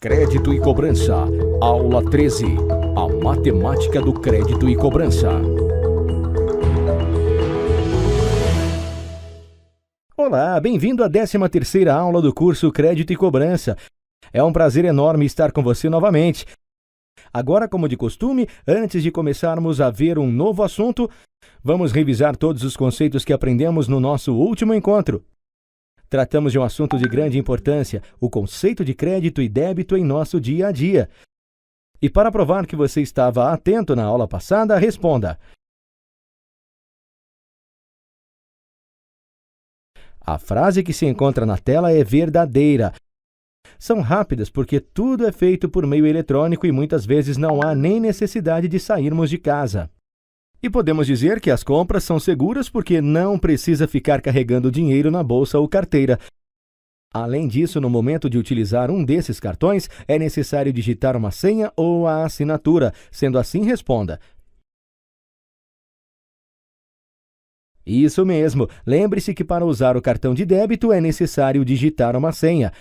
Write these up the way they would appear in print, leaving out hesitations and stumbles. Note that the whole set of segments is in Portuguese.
Crédito e cobrança. Aula 13. A matemática do crédito e cobrança. Olá, bem-vindo à 13ª aula do curso Crédito e Cobrança. É um prazer enorme estar com você novamente. Agora, como de costume, antes de começarmos a ver um novo assunto, vamos revisar todos os conceitos que aprendemos no nosso último encontro. Tratamos de um assunto de grande importância, o conceito de crédito e débito em nosso dia a dia. E para provar que você estava atento na aula passada, responda. A frase que se encontra na tela é verdadeira. São rápidas porque tudo é feito por meio eletrônico e muitas vezes não há nem necessidade de sairmos de casa. E podemos dizer que as compras são seguras porque não precisa ficar carregando dinheiro na bolsa ou carteira. Além disso, no momento de utilizar um desses cartões, é necessário digitar uma senha ou a assinatura. Sendo assim, responda. Isso mesmo. Lembre-se que para usar o cartão de débito é necessário digitar uma senha.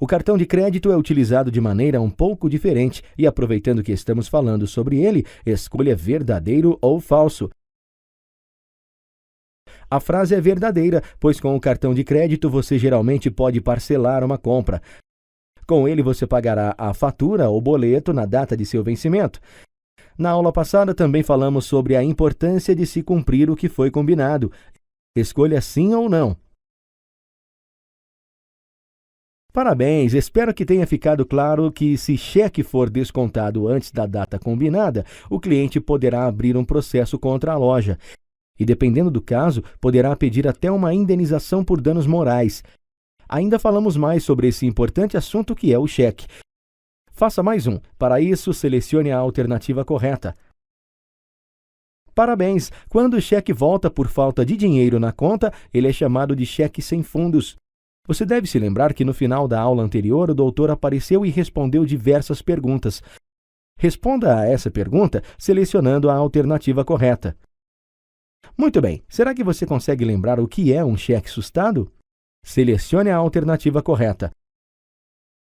O cartão de crédito é utilizado de maneira um pouco diferente e, aproveitando que estamos falando sobre ele, escolha verdadeiro ou falso. A frase é verdadeira, pois com o cartão de crédito você geralmente pode parcelar uma compra. Com ele você pagará a fatura ou boleto na data de seu vencimento. Na aula passada também falamos sobre a importância de se cumprir o que foi combinado. Escolha sim ou não. Parabéns! Espero que tenha ficado claro que, se cheque for descontado antes da data combinada, o cliente poderá abrir um processo contra a loja. E, dependendo do caso, poderá pedir até uma indenização por danos morais. Ainda falamos mais sobre esse importante assunto que é o cheque. Faça mais um. Para isso, selecione a alternativa correta. Parabéns! Quando o cheque volta por falta de dinheiro na conta, ele é chamado de cheque sem fundos. Você deve se lembrar que no final da aula anterior o doutor apareceu e respondeu diversas perguntas. Responda a essa pergunta selecionando a alternativa correta. Muito bem, será que você consegue lembrar o que é um cheque sustado? Selecione a alternativa correta.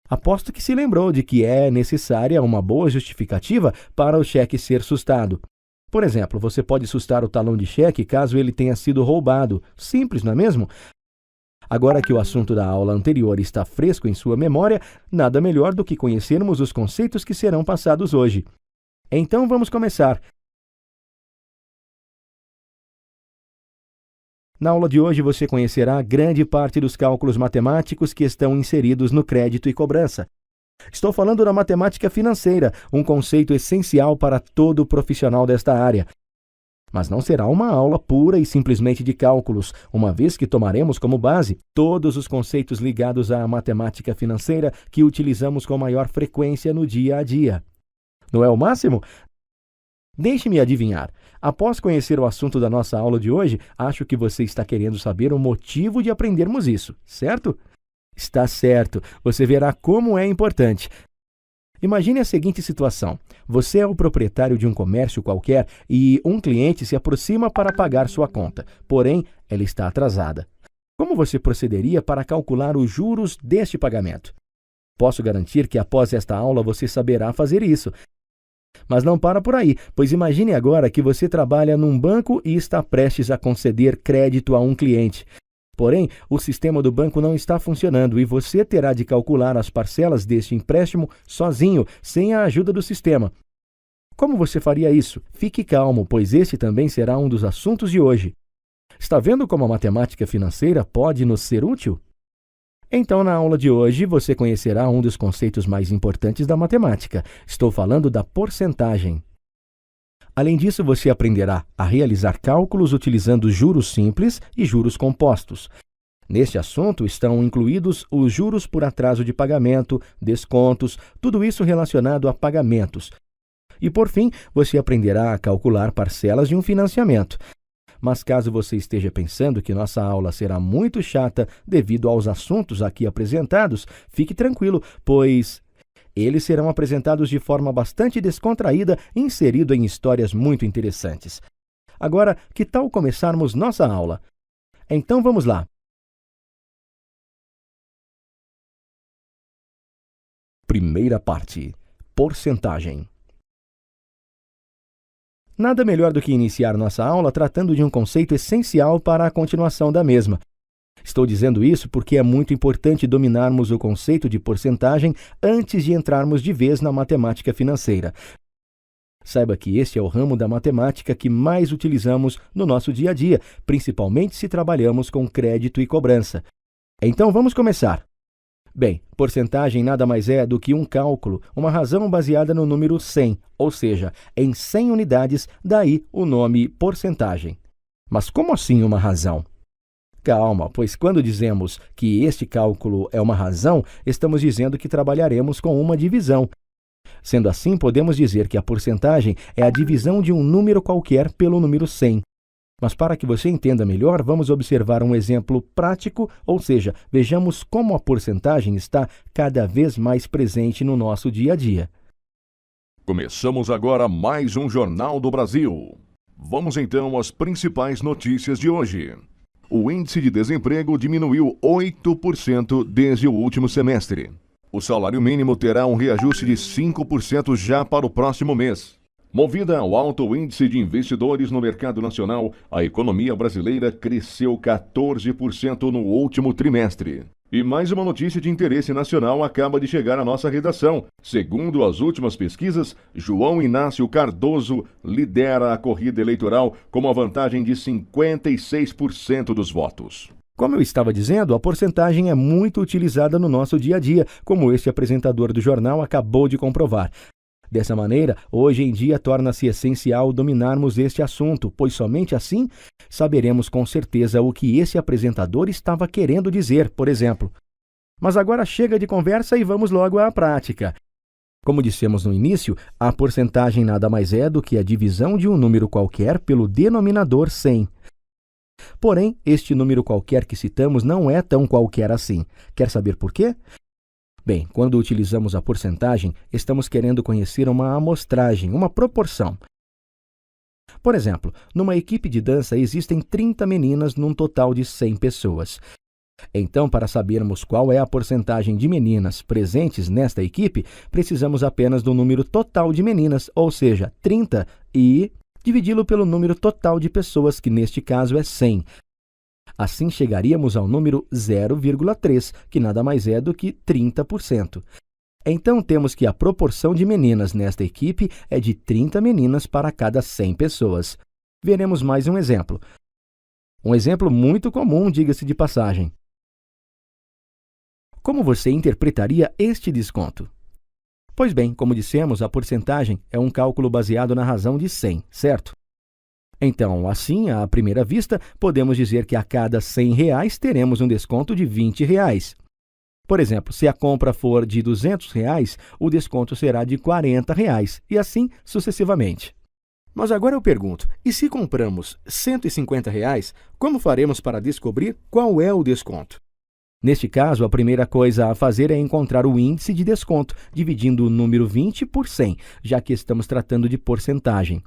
Aposto que se lembrou de que é necessária uma boa justificativa para o cheque ser sustado. Por exemplo, você pode sustar o talão de cheque caso ele tenha sido roubado. Simples, não é mesmo? Agora que o assunto da aula anterior está fresco em sua memória, nada melhor do que conhecermos os conceitos que serão passados hoje. Então vamos começar. Na aula de hoje você conhecerá grande parte dos cálculos matemáticos que estão inseridos no crédito e cobrança. Estou falando da matemática financeira, um conceito essencial para todo profissional desta área. Mas não será uma aula pura e simplesmente de cálculos, uma vez que tomaremos como base todos os conceitos ligados à matemática financeira que utilizamos com maior frequência no dia a dia. Não é o máximo? Deixe-me adivinhar. Após conhecer o assunto da nossa aula de hoje, acho que você está querendo saber o motivo de aprendermos isso, certo? Está certo, você verá como é importante. Imagine a seguinte situação. Você é o proprietário de um comércio qualquer e um cliente se aproxima para pagar sua conta, porém, ela está atrasada. Como você procederia para calcular os juros deste pagamento? Posso garantir que após esta aula você saberá fazer isso. Mas não para por aí, pois imagine agora que você trabalha num banco e está prestes a conceder crédito a um cliente. Porém, o sistema do banco não está funcionando e você terá de calcular as parcelas deste empréstimo sozinho, sem a ajuda do sistema. Como você faria isso? Fique calmo, pois esse também será um dos assuntos de hoje. Está vendo como a matemática financeira pode nos ser útil? Então, na aula de hoje, você conhecerá um dos conceitos mais importantes da matemática. Estou falando da porcentagem. Além disso, você aprenderá a realizar cálculos utilizando juros simples e juros compostos. Neste assunto estão incluídos os juros por atraso de pagamento, descontos, tudo isso relacionado a pagamentos. E, por fim, você aprenderá a calcular parcelas de um financiamento. Mas caso você esteja pensando que nossa aula será muito chata devido aos assuntos aqui apresentados, fique tranquilo, pois eles serão apresentados de forma bastante descontraída, inserido em histórias muito interessantes. Agora, que tal começarmos nossa aula? Então vamos lá. Primeira parte. Porcentagem. Nada melhor do que iniciar nossa aula tratando de um conceito essencial para a continuação da mesma. Estou dizendo isso porque é muito importante dominarmos o conceito de porcentagem antes de entrarmos de vez na matemática financeira. Saiba que este é o ramo da matemática que mais utilizamos no nosso dia a dia, principalmente se trabalhamos com crédito e cobrança. Então vamos começar. Bem, porcentagem nada mais é do que um cálculo, uma razão baseada no número 100, ou seja, em 100 unidades, daí o nome porcentagem. Mas como assim uma razão? Calma, pois quando dizemos que este cálculo é uma razão, estamos dizendo que trabalharemos com uma divisão. Sendo assim, podemos dizer que a porcentagem é a divisão de um número qualquer pelo número 100. Mas para que você entenda melhor, vamos observar um exemplo prático, ou seja, vejamos como a porcentagem está cada vez mais presente no nosso dia a dia. Começamos agora mais um Jornal do Brasil. Vamos então às principais notícias de hoje. O índice de desemprego diminuiu 8% desde o último semestre. O salário mínimo terá um reajuste de 5% já para o próximo mês. Movida ao alto índice de investidores no mercado nacional, a economia brasileira cresceu 14% no último trimestre. E mais uma notícia de interesse nacional acaba de chegar à nossa redação. Segundo as últimas pesquisas, João Inácio Cardoso lidera a corrida eleitoral com uma vantagem de 56% dos votos. Como eu estava dizendo, a porcentagem é muito utilizada no nosso dia a dia, como este apresentador do jornal acabou de comprovar. Dessa maneira, hoje em dia torna-se essencial dominarmos este assunto, pois somente assim saberemos com certeza o que esse apresentador estava querendo dizer, por exemplo. Mas agora chega de conversa e vamos logo à prática. Como dissemos no início, a porcentagem nada mais é do que a divisão de um número qualquer pelo denominador 100. Porém, este número qualquer que citamos não é tão qualquer assim. Quer saber por quê? Bem, quando utilizamos a porcentagem, estamos querendo conhecer uma amostragem, uma proporção. Por exemplo, numa equipe de dança existem 30 meninas num total de 100 pessoas. Então, para sabermos qual é a porcentagem de meninas presentes nesta equipe, precisamos apenas do número total de meninas, ou seja, 30, e dividi-lo pelo número total de pessoas, que neste caso é 100. Assim chegaríamos ao número 0,3, que nada mais é do que 30%. Então temos que a proporção de meninas nesta equipe é de 30 meninas para cada 100 pessoas. Veremos mais um exemplo. Um exemplo muito comum, diga-se de passagem. Como você interpretaria este desconto? Pois bem, como dissemos, a porcentagem é um cálculo baseado na razão de 100, certo? Então, assim, à primeira vista, podemos dizer que a cada R$100 teremos um desconto de R$20. Por exemplo, se a compra for de R$200, o desconto será de R$40, e assim sucessivamente. Mas agora eu pergunto, e se compramos R$150, como faremos para descobrir qual é o desconto? Neste caso, a primeira coisa a fazer é encontrar o índice de desconto, dividindo o número 20 por 100, já que estamos tratando de porcentagem.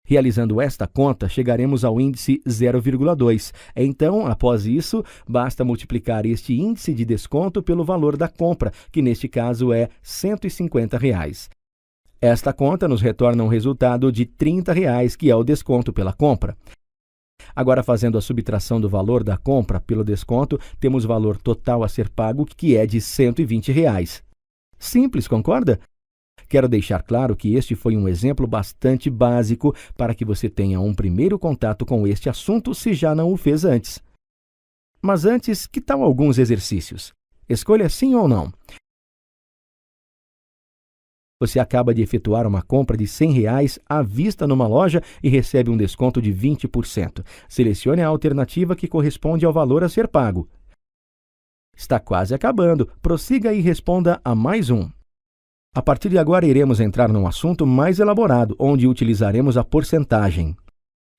Realizando esta conta, chegaremos ao índice 0,2. Então, após isso, basta multiplicar este índice de desconto pelo valor da compra, que neste caso é R$150. Esta conta nos retorna um resultado de R$30, que é o desconto pela compra. Agora, fazendo a subtração do valor da compra pelo desconto, temos o valor total a ser pago, que é de R$120. Simples, concorda? Quero deixar claro que este foi um exemplo bastante básico para que você tenha um primeiro contato com este assunto se já não o fez antes. Mas antes, que tal alguns exercícios? Escolha sim ou não. Você acaba de efetuar uma compra de R$100 à vista numa loja e recebe um desconto de 20%. Selecione a alternativa que corresponde ao valor a ser pago. Está quase acabando. Prossiga e responda a mais um. A partir de agora, iremos entrar num assunto mais elaborado, onde utilizaremos a porcentagem.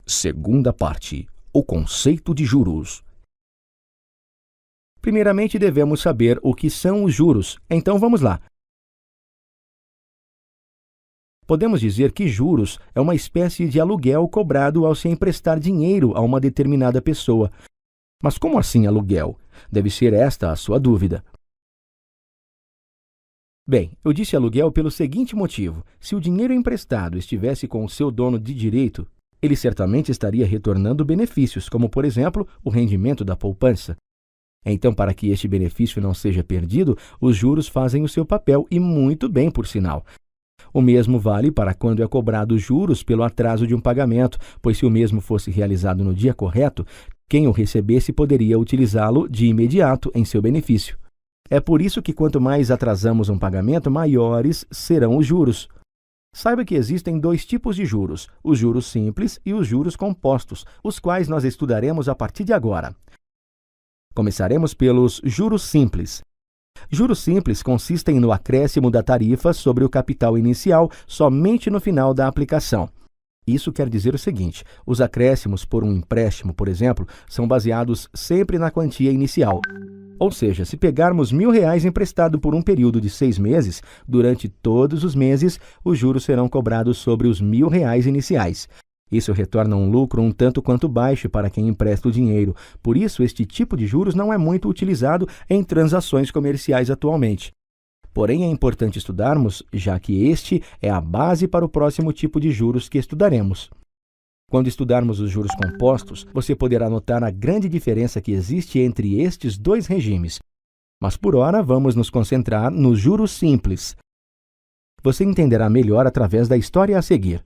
Segunda parte. O conceito de juros. Primeiramente, devemos saber o que são os juros. Então, vamos lá. Podemos dizer que juros é uma espécie de aluguel cobrado ao se emprestar dinheiro a uma determinada pessoa. Mas como assim aluguel? Deve ser esta a sua dúvida. Bem, eu disse aluguel pelo seguinte motivo: se o dinheiro emprestado estivesse com o seu dono de direito, ele certamente estaria retornando benefícios, como, por exemplo, o rendimento da poupança. Então, para que este benefício não seja perdido, os juros fazem o seu papel e muito bem, por sinal. O mesmo vale para quando é cobrado juros pelo atraso de um pagamento, pois se o mesmo fosse realizado no dia correto, quem o recebesse poderia utilizá-lo de imediato em seu benefício. É por isso que quanto mais atrasamos um pagamento, maiores serão os juros. Saiba que existem dois tipos de juros, os juros simples e os juros compostos, os quais nós estudaremos a partir de agora. Começaremos pelos juros simples. Juros simples consistem no acréscimo da tarifa sobre o capital inicial somente no final da aplicação. Isso quer dizer o seguinte: os acréscimos por um empréstimo, por exemplo, são baseados sempre na quantia inicial. Ou seja, se pegarmos R$ 1.000 emprestado por um período de 6 meses, durante todos os meses, os juros serão cobrados sobre os R$ 1.000 iniciais. Isso retorna um lucro um tanto quanto baixo para quem empresta o dinheiro. Por isso, este tipo de juros não é muito utilizado em transações comerciais atualmente. Porém, é importante estudarmos, já que este é a base para o próximo tipo de juros que estudaremos. Quando estudarmos os juros compostos, você poderá notar a grande diferença que existe entre estes dois regimes. Mas por ora, vamos nos concentrar nos juros simples. Você entenderá melhor através da história a seguir.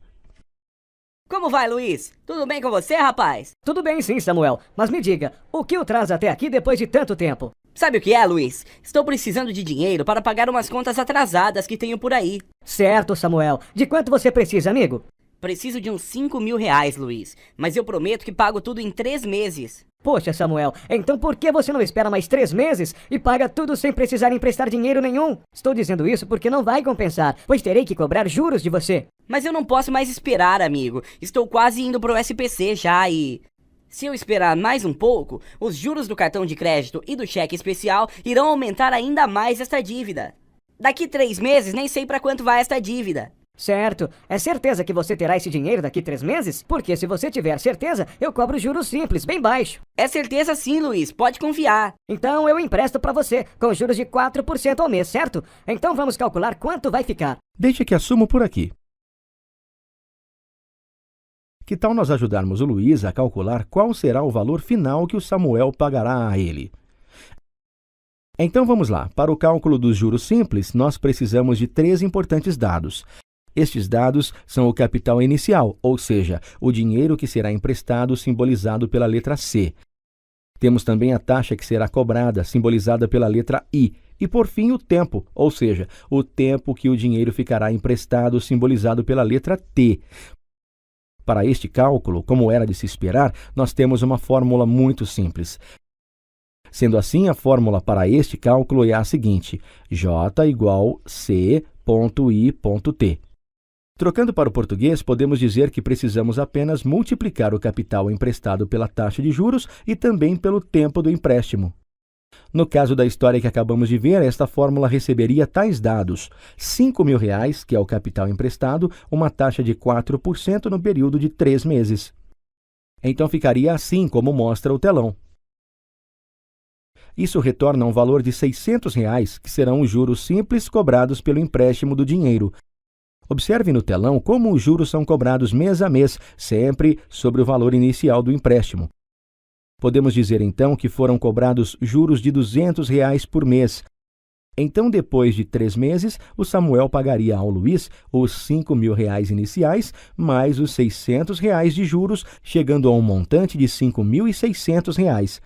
Como vai, Luiz? Tudo bem com você, rapaz? Tudo bem sim, Samuel. Mas me diga, o que o traz até aqui depois de tanto tempo? Sabe o que é, Luiz? Estou precisando de dinheiro para pagar umas contas atrasadas que tenho por aí. Certo, Samuel. De quanto você precisa, amigo? Preciso de uns R$ 5.000, Luiz. Mas eu prometo que pago tudo em 3 meses. Poxa, Samuel, então por que você não espera mais 3 meses e paga tudo sem precisar emprestar dinheiro nenhum? Estou dizendo isso porque não vai compensar, pois terei que cobrar juros de você. Mas eu não posso mais esperar, amigo. Estou quase indo pro SPC já e... se eu esperar mais um pouco, os juros do cartão de crédito e do cheque especial irão aumentar ainda mais esta dívida. Daqui 3 meses nem sei para quanto vai esta dívida. Certo. É certeza que você terá esse dinheiro daqui 3 meses? Porque se você tiver certeza, eu cobro juros simples, bem baixo. É certeza sim, Luiz. Pode confiar. Então eu empresto para você, com juros de 4% ao mês, certo? Então vamos calcular quanto vai ficar. Deixe que assumo por aqui. Que tal nós ajudarmos o Luiz a calcular qual será o valor final que o Samuel pagará a ele? Então vamos lá. Para o cálculo dos juros simples, nós precisamos de 3 importantes dados. Estes dados são o capital inicial, ou seja, o dinheiro que será emprestado, simbolizado pela letra C. Temos também a taxa que será cobrada, simbolizada pela letra I. E, por fim, o tempo, ou seja, o tempo que o dinheiro ficará emprestado, simbolizado pela letra T. Para este cálculo, como era de se esperar, nós temos uma fórmula muito simples. Sendo assim, a fórmula para este cálculo é a seguinte: J igual C.I.T. Trocando para o português, podemos dizer que precisamos apenas multiplicar o capital emprestado pela taxa de juros e também pelo tempo do empréstimo. No caso da história que acabamos de ver, esta fórmula receberia tais dados: R$ 5.000, que é o capital emprestado, uma taxa de 4% no período de 3 meses. Então ficaria assim como mostra o telão. Isso retorna um valor de R$ 600, que serão os juros simples cobrados pelo empréstimo do dinheiro. Observe no telão como os juros são cobrados mês a mês, sempre sobre o valor inicial do empréstimo. Podemos dizer então que foram cobrados juros de R$ 200 por mês. Então, depois de 3 meses, o Samuel pagaria ao Luiz os R$ 5.000 iniciais, mais os R$ 600 de juros, chegando a um montante de R$ 5.600.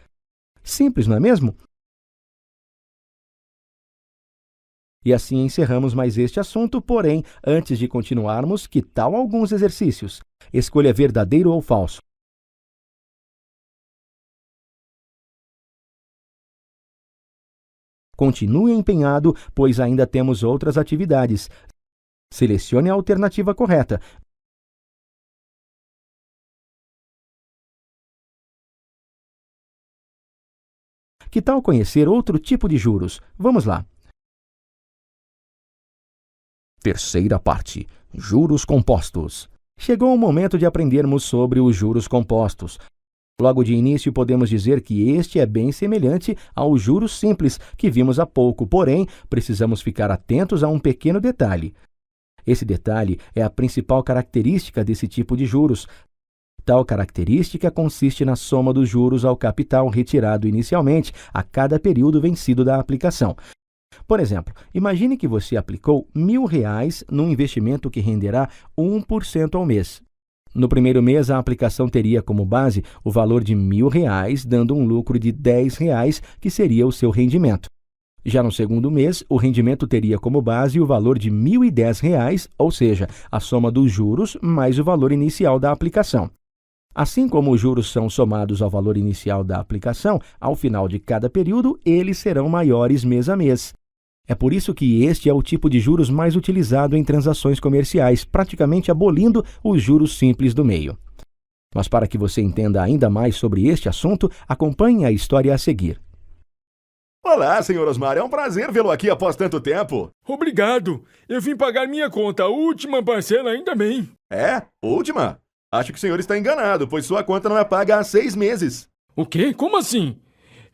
Simples, não é mesmo? E assim encerramos mais este assunto, porém, antes de continuarmos, que tal alguns exercícios? Escolha verdadeiro ou falso. Continue empenhado, pois ainda temos outras atividades. Selecione a alternativa correta. Que tal conhecer outro tipo de juros? Vamos lá. Terceira parte: juros compostos. Chegou o momento de aprendermos sobre os juros compostos. Logo de início, podemos dizer que este é bem semelhante aos juros simples que vimos há pouco, porém, precisamos ficar atentos a um pequeno detalhe. Esse detalhe é a principal característica desse tipo de juros. Tal característica consiste na soma dos juros ao capital retirado inicialmente a cada período vencido da aplicação. Por exemplo, imagine que você aplicou R$ 1.000 num investimento que renderá 1% ao mês. No primeiro mês, a aplicação teria como base o valor de R$ 1.000, dando um lucro de R$ 10, que seria o seu rendimento. Já no segundo mês, o rendimento teria como base o valor de R$ 1.010, ou seja, a soma dos juros mais o valor inicial da aplicação. Assim como os juros são somados ao valor inicial da aplicação, ao final de cada período, eles serão maiores mês a mês. É por isso que este é o tipo de juros mais utilizado em transações comerciais, praticamente abolindo os juros simples do meio. Mas para que você entenda ainda mais sobre este assunto, acompanhe a história a seguir. Olá, senhor Osmar, é um prazer vê-lo aqui após tanto tempo. Obrigado. Eu vim pagar minha conta, a última parcela ainda bem. É? Última? Acho que o senhor está enganado, pois sua conta não é paga há 6 meses. O quê? Como assim?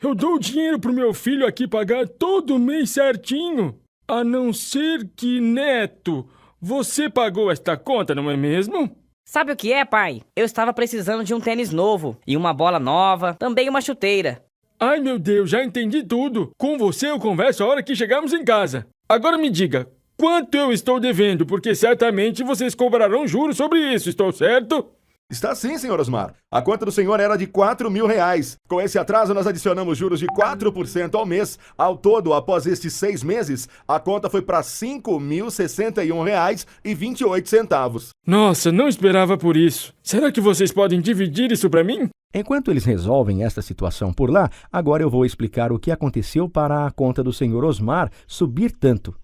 Eu dou o dinheiro pro meu filho aqui pagar todo mês certinho. A não ser que, Neto, você pagou esta conta, não é mesmo? Sabe o que é, pai? Eu estava precisando de um tênis novo e uma bola nova, também uma chuteira. Ai, meu Deus, já entendi tudo. Com você eu converso a hora que chegarmos em casa. Agora me diga, quanto eu estou devendo? Porque certamente vocês cobrarão juros sobre isso, estou certo? Está sim, senhor Osmar. A conta do senhor era de R$ 4.000. Com esse atraso, nós adicionamos juros de 4% ao mês. Ao todo, após estes 6 meses, a conta foi para R$ 5.061,28. Nossa, não esperava por isso. Será que vocês podem dividir isso para mim? Enquanto eles resolvem esta situação por lá, agora eu vou explicar o que aconteceu para a conta do Sr. Osmar subir tanto.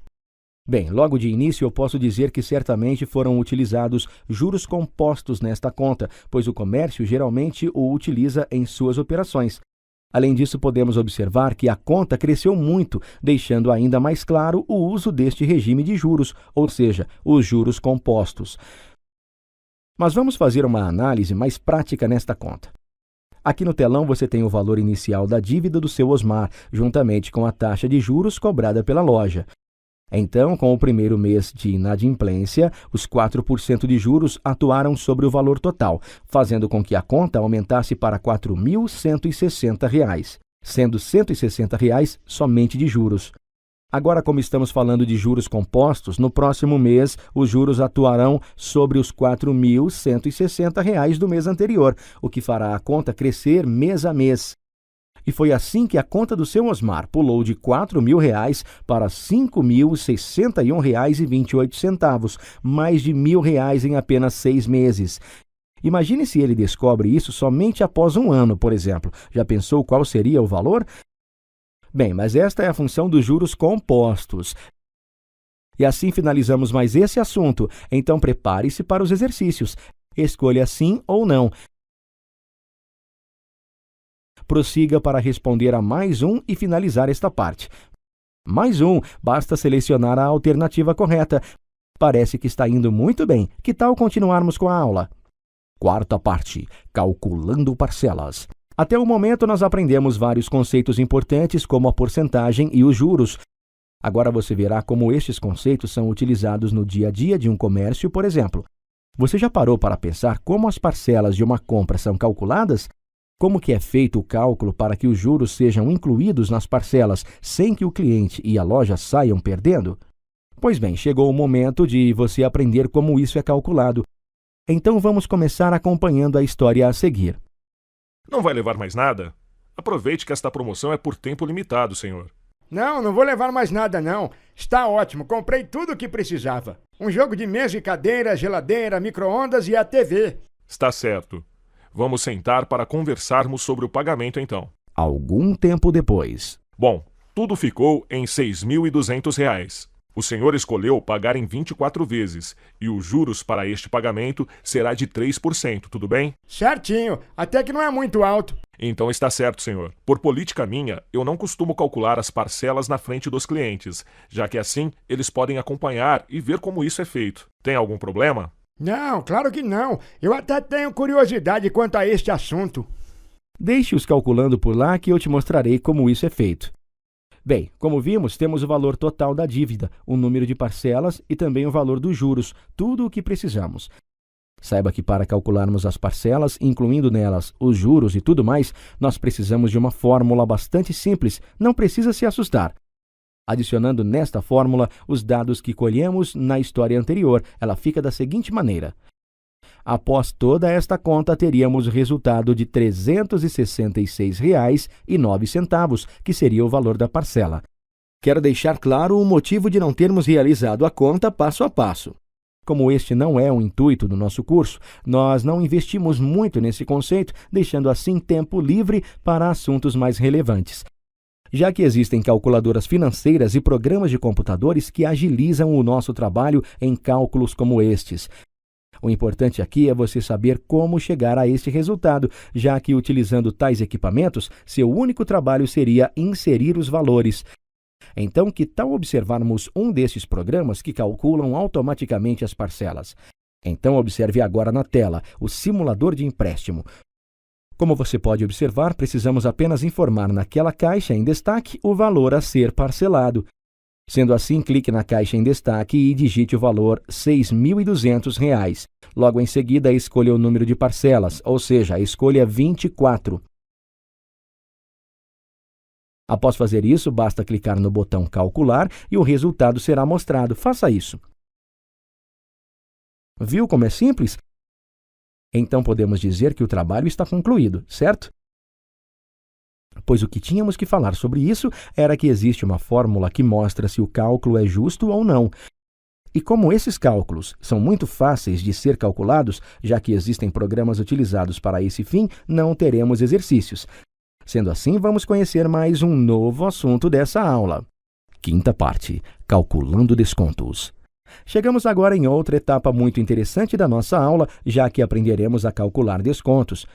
Bem, logo de início eu posso dizer que certamente foram utilizados juros compostos nesta conta, pois o comércio geralmente o utiliza em suas operações. Além disso, podemos observar que a conta cresceu muito, deixando ainda mais claro o uso deste regime de juros, ou seja, os juros compostos. Mas vamos fazer uma análise mais prática nesta conta. Aqui no telão você tem o valor inicial da dívida do seu Osmar, juntamente com a taxa de juros cobrada pela loja. Então, com o primeiro mês de inadimplência, os 4% de juros atuaram sobre o valor total, fazendo com que a conta aumentasse para R$ 4.160, sendo R$ 160 somente de juros. Agora, como estamos falando de juros compostos, no próximo mês os juros atuarão sobre os R$ 4.160 do mês anterior, o que fará a conta crescer mês a mês. E foi assim que a conta do seu Osmar pulou de R$ 4.000 para R$ 5.061,28, mais de R$ 1.000 em apenas 6 meses. Imagine se ele descobre isso somente após um ano, por exemplo. Já pensou qual seria o valor? Bem, mas esta é a função dos juros compostos. E assim finalizamos mais esse assunto. Então prepare-se para os exercícios. Escolha sim ou não. Prossiga para responder a mais um e finalizar esta parte. Mais um, basta selecionar a alternativa correta. Parece que está indo muito bem. Que tal continuarmos com a aula? Quarta parte, calculando parcelas. Até o momento nós aprendemos vários conceitos importantes como a porcentagem e os juros. Agora você verá como estes conceitos são utilizados no dia a dia de um comércio, por exemplo. Você já parou para pensar como as parcelas de uma compra são calculadas? Como que é feito o cálculo para que os juros sejam incluídos nas parcelas sem que o cliente e a loja saiam perdendo? Pois bem, chegou o momento de você aprender como isso é calculado. Então vamos começar acompanhando a história a seguir. Não vai levar mais nada? Aproveite que esta promoção é por tempo limitado, senhor. Não vou levar mais nada não. Está ótimo, comprei tudo o que precisava. Um jogo de mesa e cadeira, geladeira, micro-ondas e a TV. Está certo. Vamos sentar para conversarmos sobre o pagamento então. Algum tempo depois. Bom, tudo ficou em R$ 6.200. O senhor escolheu pagar em 24 vezes e os juros para este pagamento será de 3%, tudo bem? Certinho, até que não é muito alto. Então está certo, senhor. Por política minha, eu não costumo calcular as parcelas na frente dos clientes, já que assim eles podem acompanhar e ver como isso é feito. Tem algum problema? Não, claro que não. Eu até tenho curiosidade quanto a este assunto. Deixe-os calculando por lá que eu te mostrarei como isso é feito. Bem, como vimos, temos o valor total da dívida, o número de parcelas e também o valor dos juros, tudo o que precisamos. Saiba que para calcularmos as parcelas, incluindo nelas os juros e tudo mais, nós precisamos de uma fórmula bastante simples, não precisa se assustar. Adicionando nesta fórmula os dados que colhemos na história anterior, ela fica da seguinte maneira. Após toda esta conta, teríamos o resultado de R$ 366,09, que seria o valor da parcela. Quero deixar claro o motivo de não termos realizado a conta passo a passo. Como este não é o intuito do nosso curso, nós não investimos muito nesse conceito, deixando assim tempo livre para assuntos mais relevantes. Já que existem calculadoras financeiras e programas de computadores que agilizam o nosso trabalho em cálculos como estes. O importante aqui é você saber como chegar a este resultado, já que utilizando tais equipamentos, seu único trabalho seria inserir os valores. Então, que tal observarmos um desses programas que calculam automaticamente as parcelas? Então, observe agora na tela o simulador de empréstimo. Como você pode observar, precisamos apenas informar naquela caixa em destaque o valor a ser parcelado. Sendo assim, clique na caixa em destaque e digite o valor R$ 6.200. Logo em seguida, escolha o número de parcelas, ou seja, escolha 24. Após fazer isso, basta clicar no botão Calcular e o resultado será mostrado. Faça isso. Viu como é simples? Então podemos dizer que o trabalho está concluído, certo? Pois o que tínhamos que falar sobre isso era que existe uma fórmula que mostra se o cálculo é justo ou não. E como esses cálculos são muito fáceis de ser calculados, já que existem programas utilizados para esse fim, não teremos exercícios. Sendo assim, vamos conhecer mais um novo assunto dessa aula. Quinta parte, calculando descontos. Chegamos agora em outra etapa muito interessante da nossa aula, já que aprenderemos a calcular descontos.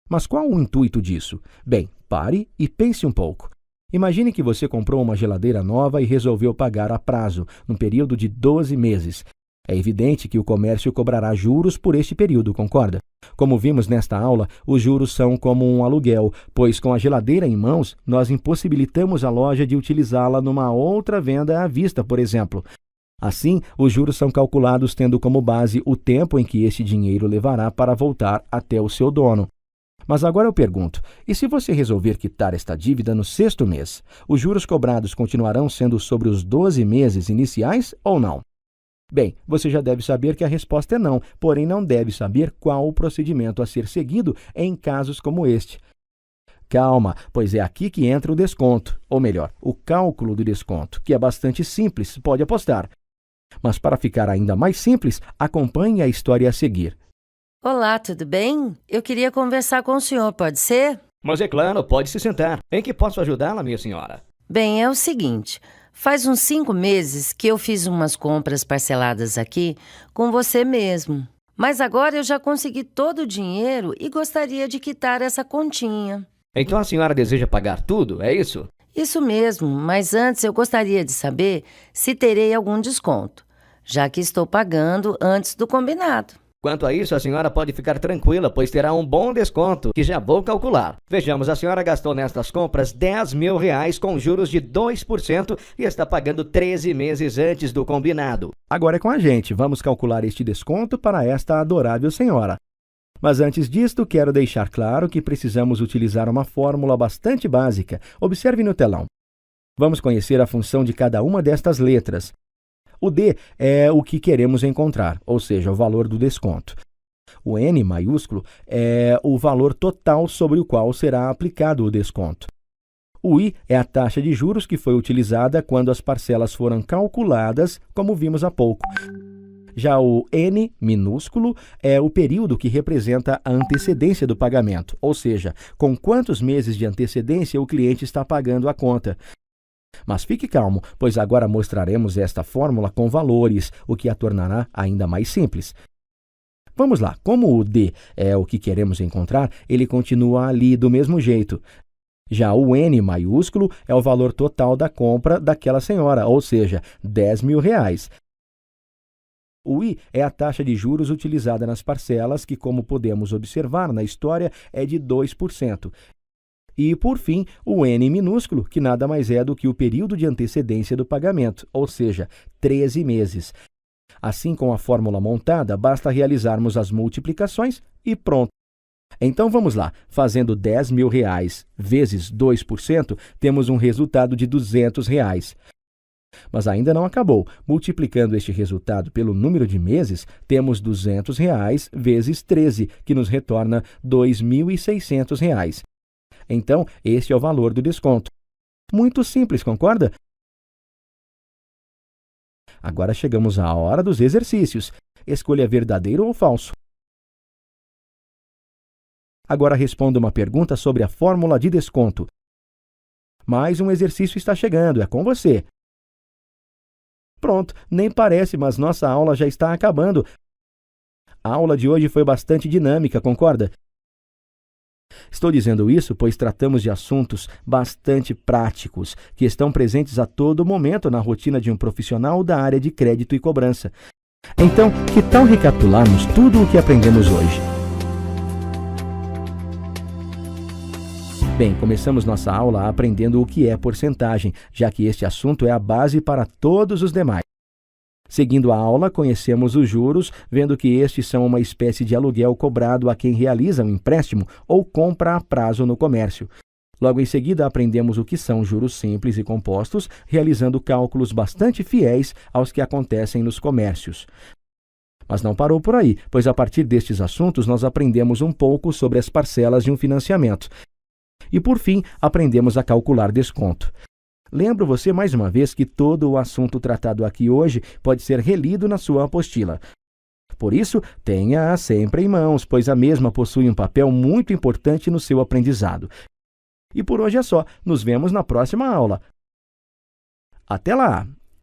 Mas qual o intuito disso? Bem, pare e pense um pouco. Imagine que você comprou uma geladeira nova e resolveu pagar a prazo, num período de 12 meses. É evidente que o comércio cobrará juros por este período, concorda? Como vimos nesta aula, os juros são como um aluguel, pois com a geladeira em mãos, nós impossibilitamos a loja de utilizá-la numa outra venda à vista, por exemplo. Assim, os juros são calculados tendo como base o tempo em que este dinheiro levará para voltar até o seu dono. Mas agora eu pergunto, e se você resolver quitar esta dívida no 6º mês, os juros cobrados continuarão sendo sobre os 12 meses iniciais ou não? Bem, você já deve saber que a resposta é não, porém não deve saber qual o procedimento a ser seguido em casos como este. Calma, pois é aqui que entra o desconto, ou melhor, o cálculo do desconto, que é bastante simples, pode apostar. Mas para ficar ainda mais simples, acompanhe a história a seguir. Olá, tudo bem? Eu queria conversar com o senhor, pode ser? Mas é claro, pode se sentar. Em que posso ajudá-la, minha senhora? Bem, é o seguinte, faz uns 5 meses que eu fiz umas compras parceladas aqui com você mesmo. Mas agora eu já consegui todo o dinheiro e gostaria de quitar essa continha. Então a senhora deseja pagar tudo, é isso? Isso mesmo, mas antes eu gostaria de saber se terei algum desconto, já que estou pagando antes do combinado. Quanto a isso, a senhora pode ficar tranquila, pois terá um bom desconto, que já vou calcular. Vejamos, a senhora gastou nestas compras R$10.000 com juros de 2% e está pagando 13 meses antes do combinado. Agora é com a gente, vamos calcular este desconto para esta adorável senhora. Mas antes disto, quero deixar claro que precisamos utilizar uma fórmula bastante básica. Observe no telão. Vamos conhecer a função de cada uma destas letras. O D é o que queremos encontrar, ou seja, o valor do desconto. O N maiúsculo é o valor total sobre o qual será aplicado o desconto. O I é a taxa de juros que foi utilizada quando as parcelas foram calculadas, como vimos há pouco. Já o N minúsculo é o período que representa a antecedência do pagamento, ou seja, com quantos meses de antecedência o cliente está pagando a conta. Mas fique calmo, pois agora mostraremos esta fórmula com valores, o que a tornará ainda mais simples. Vamos lá, como o D é o que queremos encontrar, ele continua ali do mesmo jeito. Já o N maiúsculo é o valor total da compra daquela senhora, ou seja, R$10.000. O I é a taxa de juros utilizada nas parcelas, que, como podemos observar na história, é de 2%. E, por fim, o N minúsculo, que nada mais é do que o período de antecedência do pagamento, ou seja, 13 meses. Assim, com a fórmula montada, basta realizarmos as multiplicações e pronto. Então vamos lá, fazendo R$10.000 vezes 2%, temos um resultado de R$200. Mas ainda não acabou. Multiplicando este resultado pelo número de meses, temos R$200 vezes 13, que nos retorna R$2.600. Então, este é o valor do desconto. Muito simples, concorda? Agora chegamos à hora dos exercícios. Escolha verdadeiro ou falso. Agora responda uma pergunta sobre a fórmula de desconto. Mais um exercício está chegando, é com você. Pronto, nem parece, mas nossa aula já está acabando. A aula de hoje foi bastante dinâmica, concorda? Estou dizendo isso pois tratamos de assuntos bastante práticos, que estão presentes a todo momento na rotina de um profissional da área de crédito e cobrança. Então, que tal recapitularmos tudo o que aprendemos hoje? Bem, começamos nossa aula aprendendo o que é porcentagem, já que este assunto é a base para todos os demais. Seguindo a aula, conhecemos os juros, vendo que estes são uma espécie de aluguel cobrado a quem realiza um empréstimo ou compra a prazo no comércio. Logo em seguida, aprendemos o que são juros simples e compostos, realizando cálculos bastante fiéis aos que acontecem nos comércios. Mas não parou por aí, pois a partir destes assuntos nós aprendemos um pouco sobre as parcelas de um financiamento. E, por fim, aprendemos a calcular desconto. Lembro você mais uma vez que todo o assunto tratado aqui hoje pode ser relido na sua apostila. Por isso, tenha-a sempre em mãos, pois a mesma possui um papel muito importante no seu aprendizado. E por hoje é só. Nos vemos na próxima aula. Até lá!